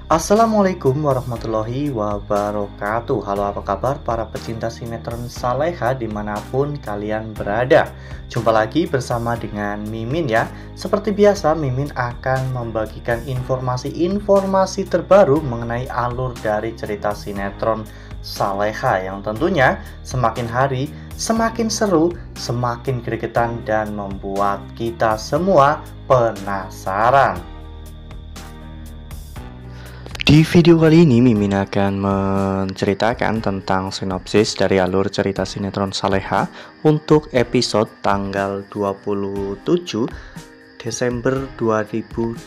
Assalamualaikum warahmatullahi wabarakatuh. Halo, apa kabar para pecinta sinetron Saleha dimanapun kalian berada. Jumpa lagi bersama dengan Mimin ya. Seperti biasa, Mimin akan membagikan informasi-informasi terbaru mengenai alur dari cerita sinetron Saleha yang tentunya semakin hari semakin seru, semakin gregetan, dan membuat kita semua penasaran. Di video kali ini Mimin akan menceritakan tentang sinopsis dari alur cerita sinetron Saleha untuk episode tanggal 27 Desember 2024.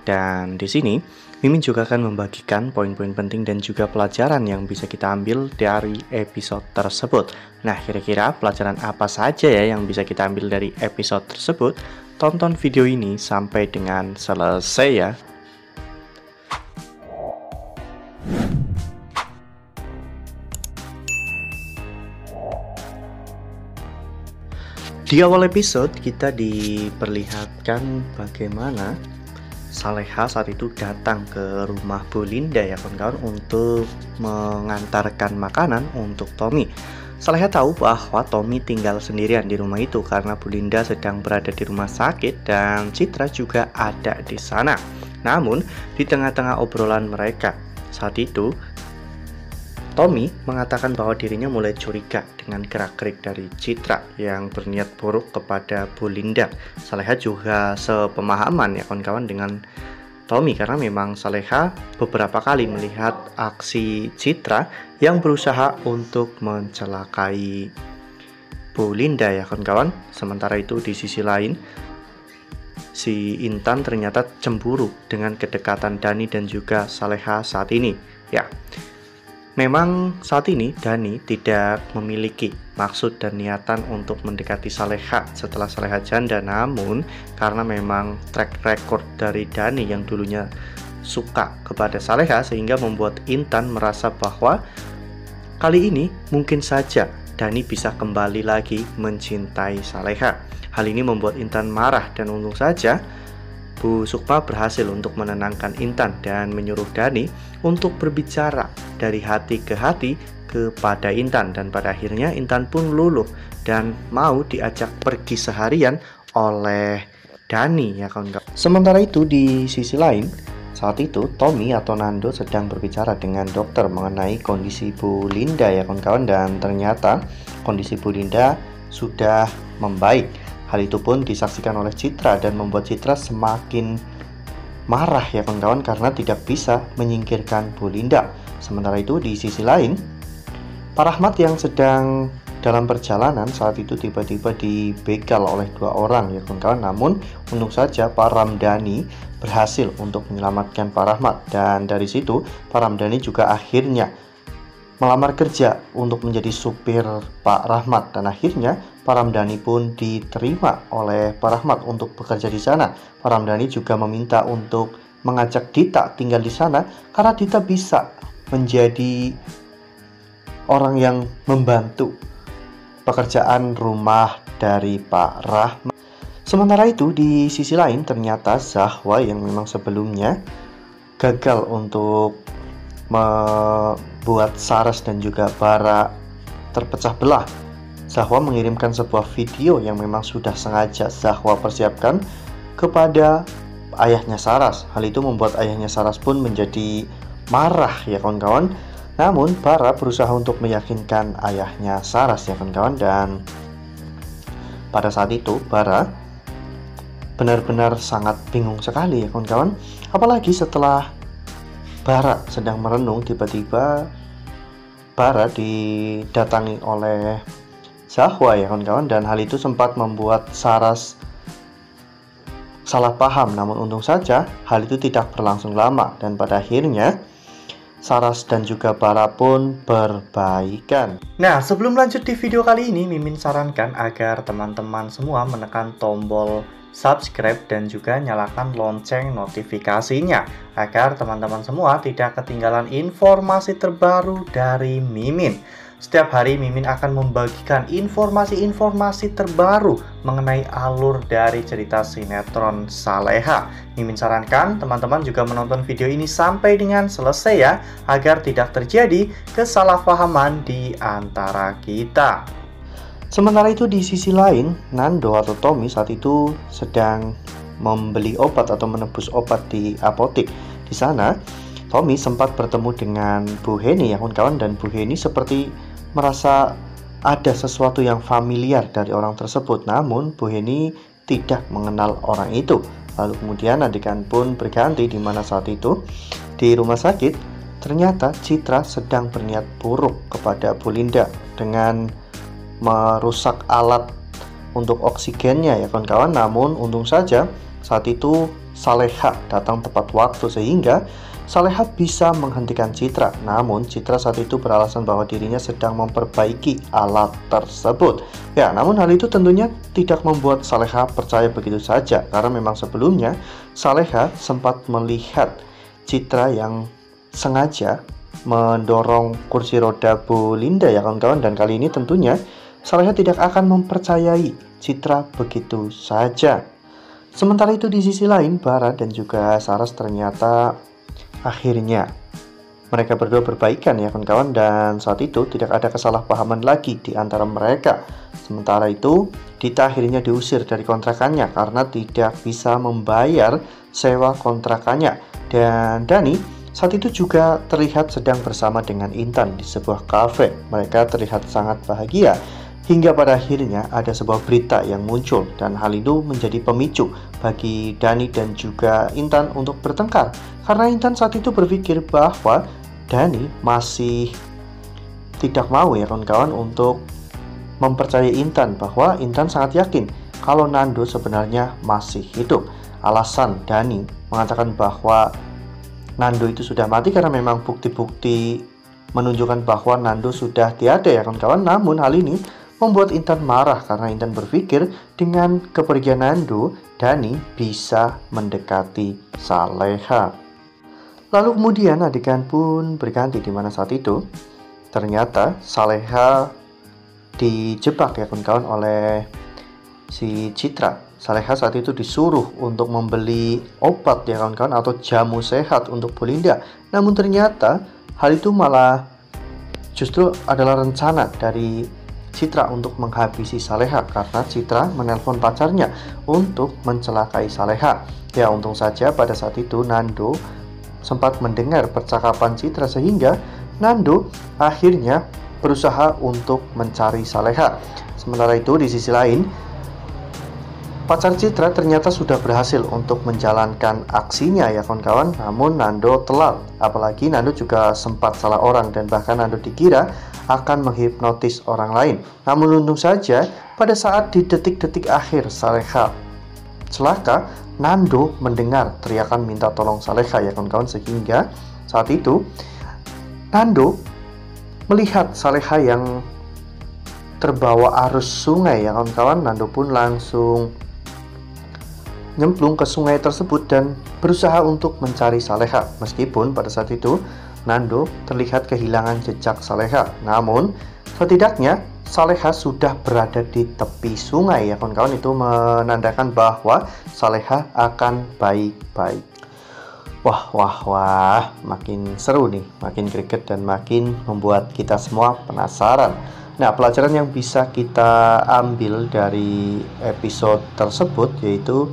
Dan di sini Mimin juga akan membagikan poin-poin penting dan juga pelajaran yang bisa kita ambil dari episode tersebut. Nah, kira-kira pelajaran apa saja ya yang bisa kita ambil dari episode tersebut? Tonton video ini sampai dengan selesai ya. Di awal episode kita diperlihatkan bagaimana Saleha saat itu datang ke rumah Bu Linda ya kawan-kawan untuk mengantarkan makanan untuk Tommy. Saleha tahu bahwa Tommy tinggal sendirian di rumah itu karena Bu Linda sedang berada di rumah sakit dan Citra juga ada di sana. Namun di tengah-tengah obrolan mereka saat itu Tommy mengatakan bahwa dirinya mulai curiga dengan gerak-gerik dari Citra yang berniat buruk kepada Bu Linda. Saleha juga sepemahaman ya kawan-kawan dengan Tommy karena memang Saleha beberapa kali melihat aksi Citra yang berusaha untuk mencelakai Bu Linda ya kawan-kawan. Sementara itu di sisi lain si Intan ternyata cemburu dengan kedekatan Dani dan juga Saleha saat ini ya. Memang saat ini Dani tidak memiliki maksud dan niatan untuk mendekati Saleha setelah Saleha janda, namun karena memang track record dari Dani yang dulunya suka kepada Saleha sehingga membuat Intan merasa bahwa kali ini mungkin saja Dani bisa kembali lagi mencintai Saleha. Hal ini membuat Intan marah dan untung saja Bu Sukma berhasil untuk menenangkan Intan dan menyuruh Dani untuk berbicara dari hati ke hati kepada Intan, dan pada akhirnya Intan pun luluh dan mau diajak pergi seharian oleh Dani ya kawan-kawan. Sementara itu di sisi lain saat itu Tommy atau Nando sedang berbicara dengan dokter mengenai kondisi Bu Linda ya kawan-kawan, dan ternyata kondisi Bu Linda sudah membaik. Hal itu pun disaksikan oleh Citra dan membuat Citra semakin marah ya kawan-kawan karena tidak bisa menyingkirkan Bu Linda. Sementara itu di sisi lain Pak Rahmat yang sedang dalam perjalanan saat itu tiba-tiba dibegal oleh dua orang ya kawan-kawan. Namun untung saja Pak Ramdhani berhasil untuk menyelamatkan Pak Rahmat, dan dari situ Pak Ramdhani juga akhirnya melamar kerja untuk menjadi supir Pak Rahmat, dan akhirnya Pak Ramdhani pun diterima oleh Pak Rahmat untuk bekerja di sana. Pak Ramdhani juga meminta untuk mengajak Dita tinggal di sana karena Dita bisa menjadi orang yang membantu pekerjaan rumah dari Pak Rahmat. Sementara itu di sisi lain ternyata Zahwa yang memang sebelumnya gagal untuk membuat Saras dan juga Bara terpecah belah, Zahwa mengirimkan sebuah video yang memang sudah sengaja Zahwa persiapkan kepada ayahnya Saras. Hal itu membuat ayahnya Saras pun menjadi marah ya kawan-kawan. Namun Bara berusaha untuk meyakinkan ayahnya Saras ya kawan-kawan, dan pada saat itu Bara benar-benar sangat bingung sekali ya kawan-kawan. Apalagi setelah Bara sedang merenung, tiba-tiba Bara didatangi oleh Zahwa ya kawan-kawan, dan hal itu sempat membuat Saras salah paham. Namun untung saja hal itu tidak berlangsung lama, dan pada akhirnya Saras dan juga Bara pun berbaikan. Nah, sebelum lanjut di video kali ini, Mimin sarankan agar teman-teman semua menekan tombol subscribe dan juga nyalakan lonceng notifikasinya agar teman-teman semua tidak ketinggalan informasi terbaru dari Mimin. Setiap hari Mimin akan membagikan informasi-informasi terbaru mengenai alur dari cerita sinetron Saleha. Mimin sarankan teman-teman juga menonton video ini sampai dengan selesai ya, agar tidak terjadi kesalahpahaman di antara kita. Sementara itu di sisi lain, Nando atau Tommy saat itu sedang membeli obat atau menebus obat di apotek. Di sana, Tommy sempat bertemu dengan Bu Heni ya kawan-kawan, dan Bu Heni seperti merasa ada sesuatu yang familiar dari orang tersebut. Namun Bu Heni tidak mengenal orang itu. Lalu kemudian adegan pun berganti, di mana saat itu di rumah sakit ternyata Citra sedang berniat buruk kepada Bu Linda dengan merusak alat untuk oksigennya ya kawan-kawan. Namun untung saja saat itu Saleha datang tepat waktu sehingga Saleha bisa menghentikan Citra. Namun Citra saat itu beralasan bahwa dirinya sedang memperbaiki alat tersebut. Ya, namun hal itu tentunya tidak membuat Saleha percaya begitu saja, karena memang sebelumnya Saleha sempat melihat Citra yang sengaja mendorong kursi roda Bu Linda ya kawan-kawan, dan kali ini tentunya Saleha tidak akan mempercayai Citra begitu saja. Sementara itu di sisi lain, Bara dan juga Saras ternyata akhirnya mereka berdua berbaikan ya kawan-kawan, dan saat itu tidak ada kesalahpahaman lagi di antara mereka. Sementara itu Dita akhirnya diusir dari kontrakannya karena tidak bisa membayar sewa kontrakannya, dan Dani saat itu juga terlihat sedang bersama dengan Intan di sebuah kafe. Mereka terlihat sangat bahagia. Hingga pada akhirnya ada sebuah berita yang muncul, dan hal itu menjadi pemicu bagi Dani dan juga Intan untuk bertengkar. Karena Intan saat itu berpikir bahwa Dani masih tidak mau ya kawan-kawan untuk mempercayai Intan, bahwa Intan sangat yakin kalau Nando sebenarnya masih hidup. Alasan Dani mengatakan bahwa Nando itu sudah mati karena memang bukti-bukti menunjukkan bahwa Nando sudah tiada ya kawan-kawan. Namun hal ini membuat Intan marah karena Intan berpikir dengan kepergian Nando, Dani bisa mendekati Saleha. Lalu kemudian adegan pun berganti, di mana saat itu ternyata Saleha dijebak ya kawan-kawan oleh si Citra. Saleha saat itu disuruh untuk membeli obat ya kawan-kawan, atau jamu sehat untuk Bu Linda. Namun ternyata hal itu malah justru adalah rencana dari Citra untuk menghabisi Saleha, karena Citra menelpon pacarnya untuk mencelakai Saleha. Ya, untung saja pada saat itu Nando sempat mendengar percakapan Citra sehingga Nando akhirnya berusaha untuk mencari Saleha. Sementara itu di sisi lain, pacar Citra ternyata sudah berhasil untuk menjalankan aksinya ya kawan-kawan. Namun Nando telat, apalagi Nando juga sempat salah orang, dan bahkan Nando dikira akan menghipnotis orang lain. Namun untung saja pada saat di detik-detik akhir Saleha celaka, Nando mendengar teriakan minta tolong Saleha ya kawan-kawan, sehingga saat itu Nando melihat Saleha yang terbawa arus sungai ya kawan-kawan. Nando pun langsung nyemplung ke sungai tersebut dan berusaha untuk mencari Saleha. Meskipun pada saat itu Nando terlihat kehilangan jejak Saleha, namun setidaknya Saleha sudah berada di tepi sungai ya kawan-kawan. Itu menandakan bahwa Saleha akan baik-baik. Wah, makin seru nih, makin greget dan makin membuat kita semua penasaran. Nah, pelajaran yang bisa kita ambil dari episode tersebut yaitu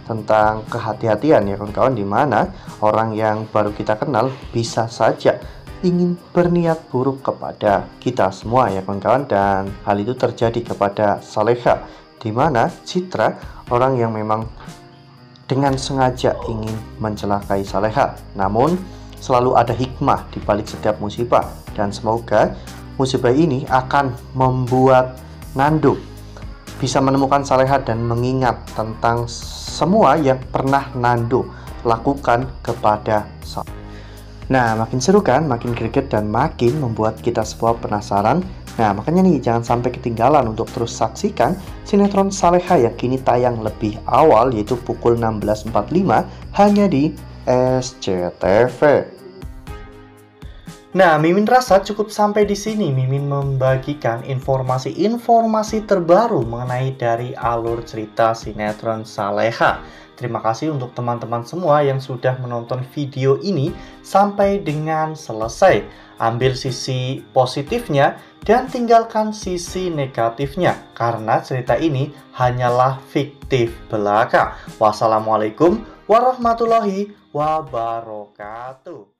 tentang kehati-hatian ya kawan-kawan, di mana orang yang baru kita kenal bisa saja ingin berniat buruk kepada kita semua ya kawan-kawan, dan hal itu terjadi kepada Saleha, di mana Citra orang yang memang dengan sengaja ingin mencelakai Saleha. Namun selalu ada hikmah di balik setiap musibah, dan semoga musibah ini akan membuat Nando bisa menemukan Saleha dan mengingat tentang semua yang pernah Nando lakukan kepada Saleha. Nah, makin seru kan, makin greget dan makin membuat kita semua penasaran. Nah, makanya nih jangan sampai ketinggalan untuk terus saksikan sinetron Saleha yang kini tayang lebih awal, yaitu pukul 16.45 hanya di SCTV. Nah, Mimin rasa cukup sampai di sini. Mimin membagikan informasi-informasi terbaru mengenai dari alur cerita sinetron Saleha. Terima kasih untuk teman-teman semua yang sudah menonton video ini sampai dengan selesai. Ambil sisi positifnya dan tinggalkan sisi negatifnya, karena cerita ini hanyalah fiktif belaka. Wassalamualaikum warahmatullahi wabarakatuh.